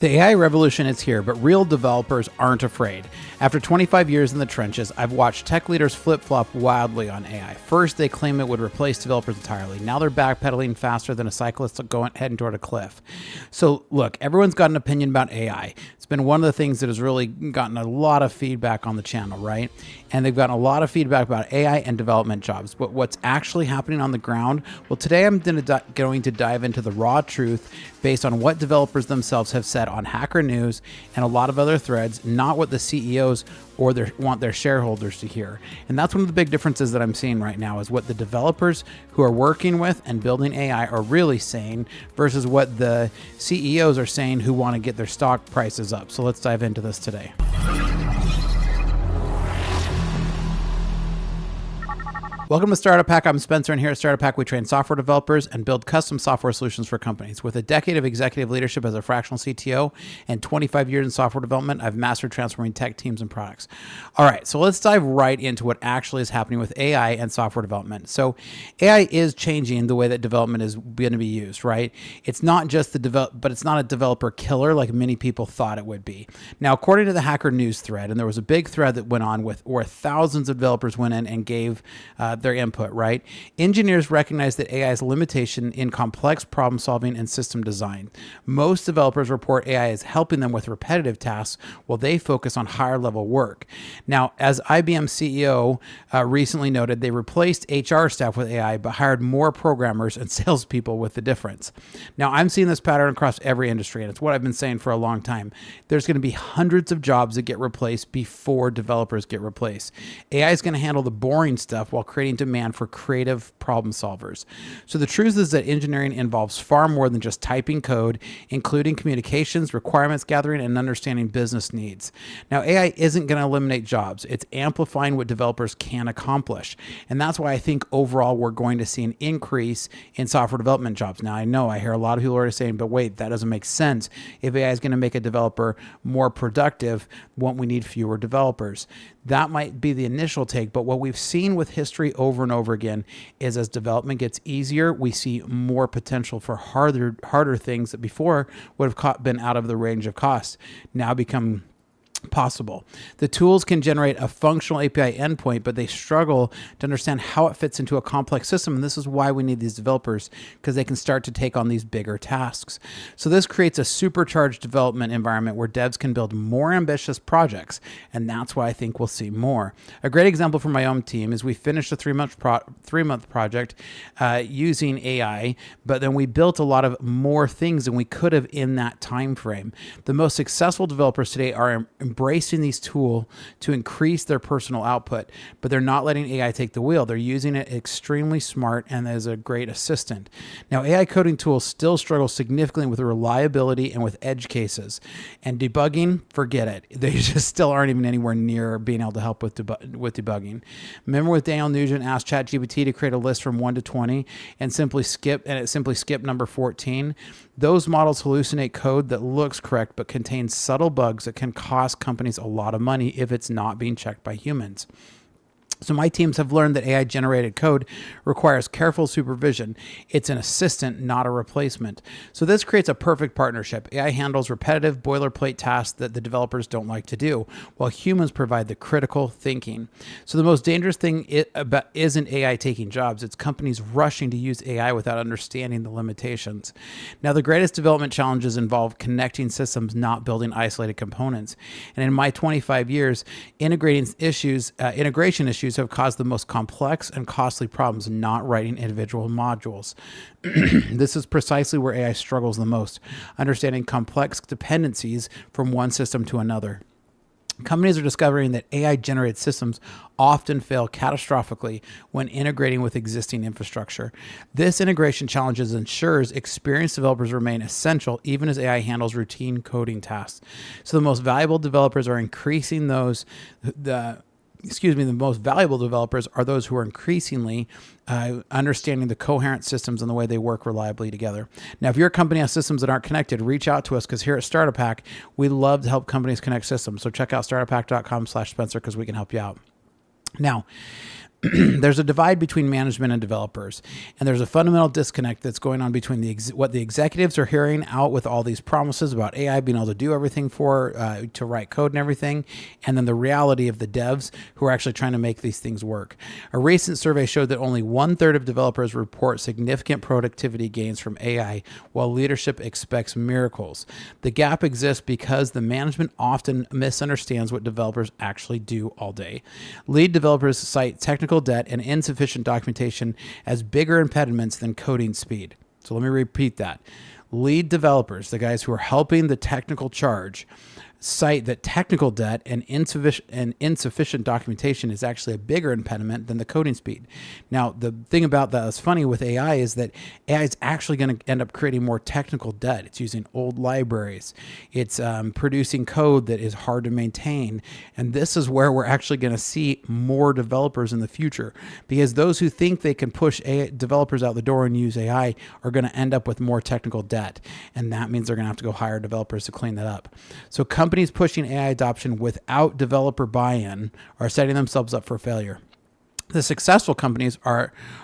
The AI revolution is here, but real developers aren't afraid. After 25 years in the trenches, I've watched tech leaders flip-flop wildly on AI. First, they claim it would replace developers entirely. Now they're backpedaling faster than a cyclist heading toward a cliff. So look, everyone's got an opinion about AI. It's been one of the things that has really gotten a lot of feedback on the channel, right? And they've gotten a lot of feedback about AI and development jobs. But what's actually happening on the ground? Well, today I'm going to dive into the raw truth based on what developers themselves have said on Hacker News and a lot of other threads, not what the CEOs or want their shareholders to hear. And that's one of the big differences that I'm seeing right now is what the developers who are working with and building AI are really saying versus what the CEOs are saying who want to get their stock prices up. So let's dive into this today. Welcome to Startup Hack. I'm Spencer, and here at Startup Hack, we train software developers and build custom software solutions for companies. With a decade of executive leadership as a fractional CTO and 25 years in software development, I've mastered transforming tech teams and products. All right, so let's dive right into what actually is happening with AI and software development. So AI is changing the way that development is going to be used, right? It's not just but it's not a developer killer like many people thought it would be. Now, according to the Hacker News thread, and there was a big thread that went on where thousands of developers went in and gave their input, right? Engineers recognize that AI's limitation in complex problem solving and system design. Most developers report AI is helping them with repetitive tasks while they focus on higher level work. Now, as IBM CEO recently noted, they replaced HR staff with AI, but hired more programmers and salespeople with the difference. Now, I'm seeing this pattern across every industry, and it's what I've been saying for a long time. There's going to be hundreds of jobs that get replaced before developers get replaced. AI is going to handle the boring stuff while creating demand for creative problem solvers. So the truth is that engineering involves far more than just typing code, including communications, requirements gathering, and understanding business needs. Now, AI isn't going to eliminate jobs. It's amplifying what developers can accomplish. And that's why I think overall we're going to see an increase in software development jobs. Now, I know I hear a lot of people already saying, but wait, that doesn't make sense. If AI is going to make a developer more productive, won't we need fewer developers? That might be the initial take, but what we've seen with history over and over again is as development gets easier, we see more potential for harder things that before would have been out of the range of cost now become possible. The tools can generate a functional API endpoint, but they struggle to understand how it fits into a complex system. And this is why we need these developers, because they can start to take on these bigger tasks. So this creates a supercharged development environment where devs can build more ambitious projects. And that's why I think we'll see more. A great example from my own team is we finished a three-month project using AI, but then we built a lot of more things than we could have in that time frame. The most successful developers today are embracing these tools to increase their personal output, but they're not letting AI take the wheel. They're using it extremely smart and as a great assistant. Now, AI coding tools still struggle significantly with reliability and with edge cases. And debugging, forget it. They just still aren't even anywhere near being able to help with debugging. Remember with Daniel Nugent asked ChatGPT to create a list from 1 to 20 and it simply skipped number 14? Those models hallucinate code that looks correct but contains subtle bugs that can cost companies a lot of money if it's not being checked by humans. So my teams have learned that AI-generated code requires careful supervision. It's an assistant, not a replacement. So this creates a perfect partnership. AI handles repetitive boilerplate tasks that the developers don't like to do, while humans provide the critical thinking. So the most dangerous thing isn't AI taking jobs. It's companies rushing to use AI without understanding the limitations. Now, the greatest development challenges involve connecting systems, not building isolated components. And in my 25 years, integration issues have caused the most complex and costly problems, not writing individual modules. This is precisely where AI struggles the most, understanding complex dependencies from one system to another. Companies are discovering that AI-generated systems often fail catastrophically when integrating with existing infrastructure. This integration challenges ensures experienced developers remain essential even as AI handles routine coding tasks. So the most valuable developers are the most valuable developers are those who are increasingly understanding the coherent systems and the way they work reliably together. Now, if your company has systems that aren't connected, reach out to us because here at Startup Hack, we love to help companies connect systems. So check out startuphack.com/Spencer because we can help you out. Now, there's a divide between management and developers, and there's a fundamental disconnect that's going on between what the executives are hearing out with all these promises about AI being able to do everything to write code and everything, and then the reality of the devs who are actually trying to make these things work. A recent survey showed that only 1/3 of developers report significant productivity gains from AI, while leadership expects miracles. The gap exists because the management often misunderstands what developers actually do all day. Lead developers cite technical debt and insufficient documentation as bigger impediments than coding speed. So let me repeat that. Lead developers, the guys who are helping the technical charge, cite that technical debt and insufficient documentation is actually a bigger impediment than the coding speed. Now, the thing about that that's funny with AI is that AI is actually going to end up creating more technical debt. It's using old libraries. It's producing code that is hard to maintain. And this is where we're actually going to see more developers in the future, because those who think they can push AI developers out the door and use AI are going to end up with more technical debt. And that means they're going to have to go hire developers to clean that up. So companies pushing AI adoption without developer buy-in are setting themselves up for failure. The successful companies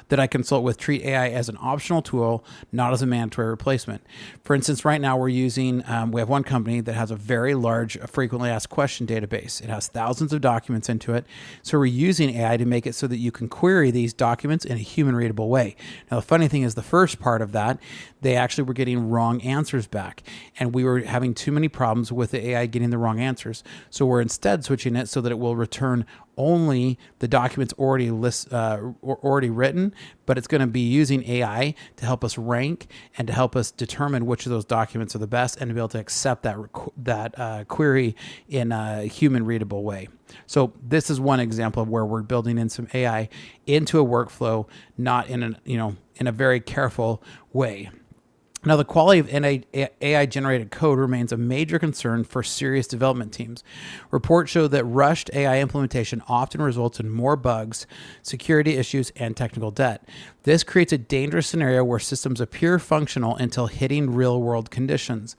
that I consult with treat AI as an optional tool, not as a mandatory replacement. For instance, right now we have one company that has a very large frequently asked question database. It has thousands of documents into it. So we're using AI to make it so that you can query these documents in a human readable way. Now, the funny thing is the first part of that, they actually were getting wrong answers back. And we were having too many problems with the AI getting the wrong answers. So we're instead switching it so that it will return only the documents already written, but it's going to be using AI to help us rank and to help us determine which of those documents are the best and to be able to accept that query in a human readable way. So this is one example of where we're building in some AI into a workflow, not in a very careful way. Now, the quality of AI-generated code remains a major concern for serious development teams. Reports show that rushed AI implementation often results in more bugs, security issues, and technical debt. This creates a dangerous scenario where systems appear functional until hitting real-world conditions.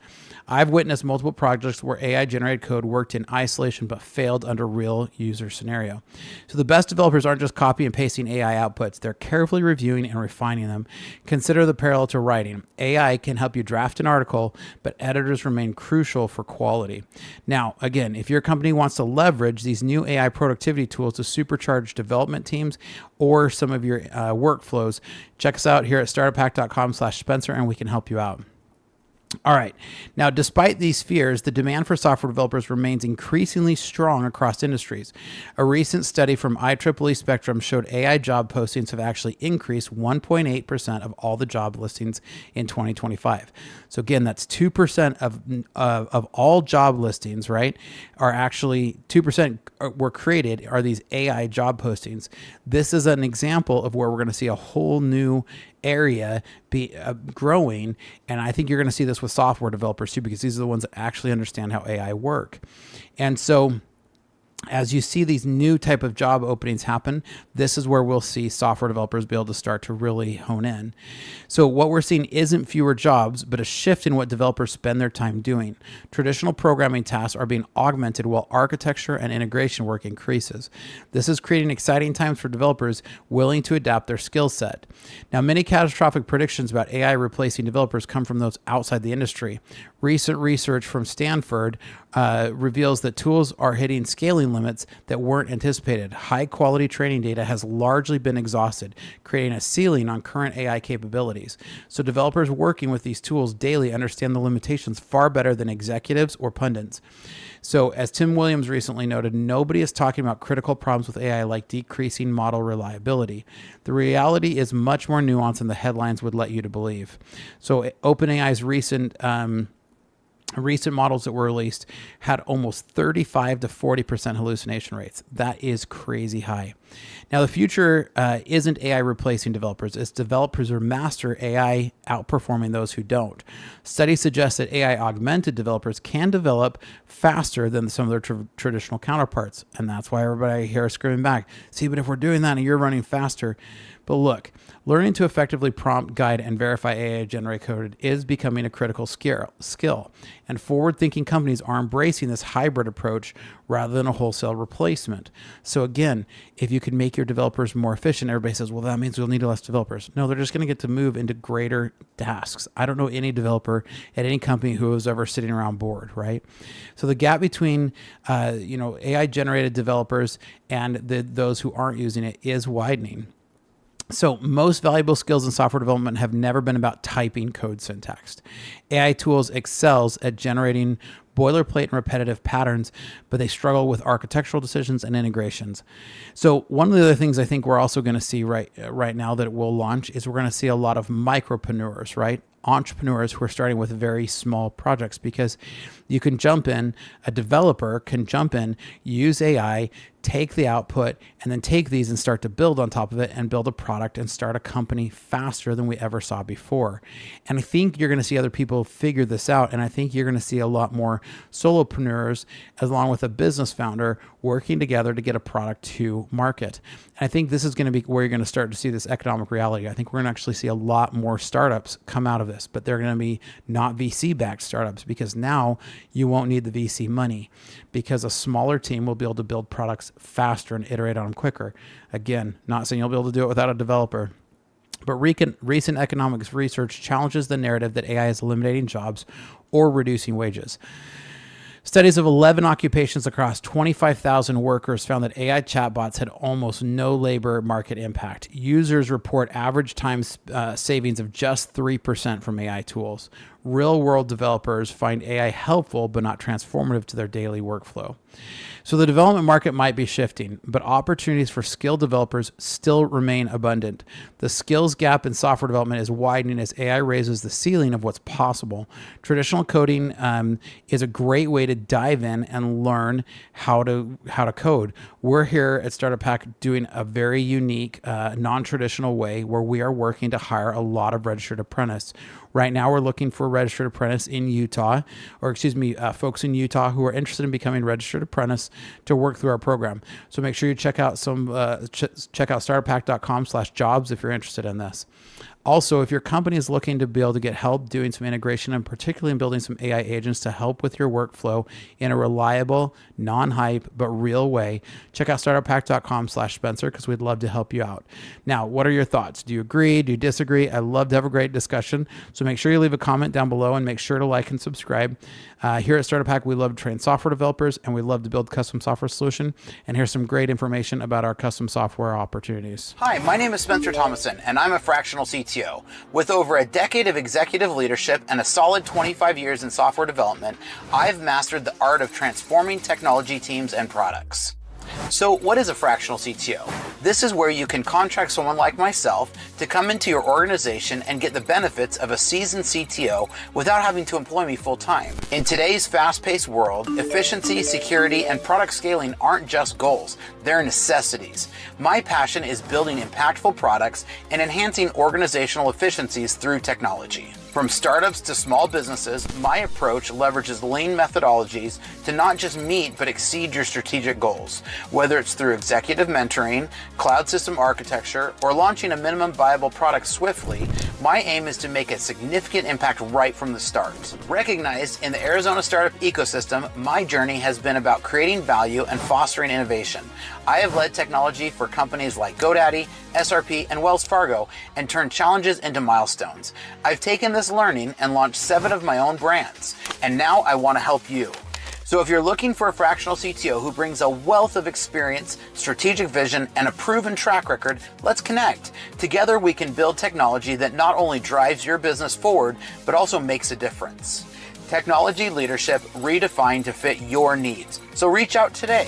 I've witnessed multiple projects where AI-generated code worked in isolation but failed under real user scenario. So the best developers aren't just copy and pasting AI outputs. They're carefully reviewing and refining them. Consider the parallel to writing. AI can help you draft an article, but editors remain crucial for quality. Now, again, if your company wants to leverage these new AI productivity tools to supercharge development teams or some of your workflows, check us out here at startuphack.com/Spencer and we can help you out. All right. Now, despite these fears, the demand for software developers remains increasingly strong across industries. A recent study from IEEE Spectrum showed AI job postings have actually increased 1.8% of all the job listings in 2025. So again, that's 2% of all job listings, right, are actually 2% were created are these AI job postings. This is an example of where we're going to see a whole new area be growing, and I think you're going to see this with software developers too, because these are the ones that actually understand how AI work. And so as you see these new type of job openings happen, this is where we'll see software developers be able to start to really hone in. So what we're seeing isn't fewer jobs, but a shift in what developers spend their time doing. Traditional programming tasks are being augmented while architecture and integration work increases. This is creating exciting times for developers willing to adapt their skill set. Now, many catastrophic predictions about AI replacing developers come from those outside the industry. Recent research from Stanford reveals that tools are hitting scaling limits that weren't anticipated. High quality training data has largely been exhausted, creating a ceiling on current AI capabilities. So developers working with these tools daily understand the limitations far better than executives or pundits. So as Tim Williams recently noted, nobody is talking about critical problems with AI like decreasing model reliability. The reality is much more nuanced than the headlines would let you to believe. So OpenAI's recent models that were released had almost 35 to 40% hallucination rates. That is crazy high. Now, the future isn't AI replacing developers. It's developers who master AI outperforming those who don't. Studies suggest that AI augmented developers can develop faster than some of their traditional counterparts. And that's why everybody here is screaming back, see, but if we're doing that and you're running faster. But look, learning to effectively prompt, guide, and verify AI-generated code is becoming a critical skill. And forward-thinking companies are embracing this hybrid approach rather than a wholesale replacement. So again, if you can make your developers more efficient, everybody says, well, that means we'll need less developers. No, they're just going to get to move into greater tasks. I don't know any developer at any company who was ever sitting around bored, right? So the gap between AI-generated developers and those who aren't using it is widening. So most valuable skills in software development have never been about typing code syntax. AI tools excels at generating boilerplate and repetitive patterns, but they struggle with architectural decisions and integrations. So one of the other things I think we're also going to see right now that it will launch is we're going to see a lot of micropreneurs, right? Entrepreneurs who are starting with very small projects, because you can jump in, a developer can jump in, use AI, take the output, and then take these and start to build on top of it and build a product and start a company faster than we ever saw before. And I think you're going to see other people figure this out. And I think you're going to see a lot more solopreneurs along with a business founder working together to get a product to market. And I think this is going to be where you're going to start to see this economic reality. I think we're going to actually see a lot more startups come out of this, but they're going to be not VC-backed startups, because now you won't need the VC money, because a smaller team will be able to build products faster and iterate on them quicker. Again, not saying you'll be able to do it without a developer, but recent economics research challenges the narrative that AI is eliminating jobs or reducing wages. Studies of 11 occupations across 25,000 workers found that AI chatbots had almost no labor market impact. Users report average time savings of just 3% from AI tools. Real-world developers find AI helpful but not transformative to their daily workflow. So the development market might be shifting, but opportunities for skilled developers still remain abundant. The skills gap in software development is widening as AI raises the ceiling of what's possible. Traditional coding is a great way to dive in and learn how to code. We're here at Startup Pack doing a very unique, non-traditional way where we are working to hire a lot of registered apprentices. Right now, we're looking for a registered apprentice in Utah, folks in Utah who are interested in becoming registered apprentice to work through our program. So make sure you check out check out startuppack.com/jobs if you're interested in this. Also, if your company is looking to be able to get help doing some integration, and particularly in building some AI agents to help with your workflow in a reliable, non-hype, but real way, check out startuppack.com/Spencer, because we'd love to help you out. Now, what are your thoughts? Do you agree? Do you disagree? I love to have a great discussion. So make sure you leave a comment down below and make sure to like and subscribe. Here at Startup Pack, we love to train software developers and we love to build custom software solution. And here's some great information about our custom software opportunities. Hi, my name is Spencer Thomason, and I'm a fractional CTO. With over a decade of executive leadership and a solid 25 years in software development, I've mastered the art of transforming technology teams and products. So what is a fractional CTO? This is where you can contract someone like myself to come into your organization and get the benefits of a seasoned CTO without having to employ me full time. In today's fast-paced world, efficiency, security, and product scaling aren't just goals, they're necessities. My passion is building impactful products and enhancing organizational efficiencies through technology. From startups to small businesses, my approach leverages lean methodologies to not just meet but exceed your strategic goals. Whether it's through executive mentoring, cloud system architecture, or launching a minimum viable product swiftly, my aim is to make a significant impact right from the start. Recognized in the Arizona startup ecosystem, my journey has been about creating value and fostering innovation. I have led technology for companies like GoDaddy, SRP, and Wells Fargo and turned challenges into milestones. I've taken this learning and launched 7 of my own brands, and now I want to help you. So if you're looking for a fractional CTO who brings a wealth of experience, strategic vision, and a proven track record, let's connect. Together we can build technology that not only drives your business forward, but also makes a difference. Technology leadership redefined to fit your needs. So reach out today.